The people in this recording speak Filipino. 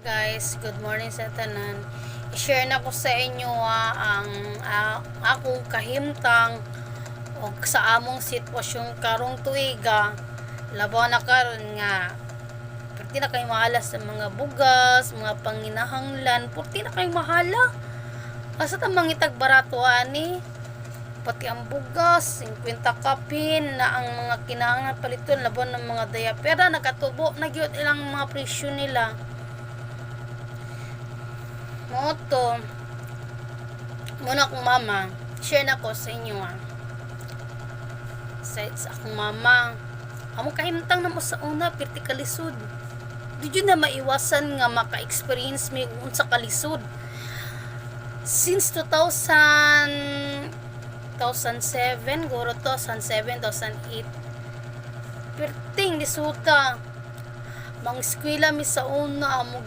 Guys, good morning sa tanan. I-share na ko sa inyo ang akong kahimtang o sa among sitwasyon karong tuiga. Labaw na karon nga purti na kay mahalas sa mga bugas, mga panginahanglan, purti na kay mahala. Asa ta mangitag barato ani? Pati ang bugas, 50 kapin na ang mga kinahanglan paliton laban ng mga dayapera nakatubo na gyud ilang mga presyo nila. Moto muna akong mama, share na ko sa inyo sa akong mama amo kahimtang na mo sa una perti kalisod di na maiwasan nga maka-experience mi unsa kalisod since 2007 guro to 2007 2008 perting lisuta mang eskwela mi sa una amo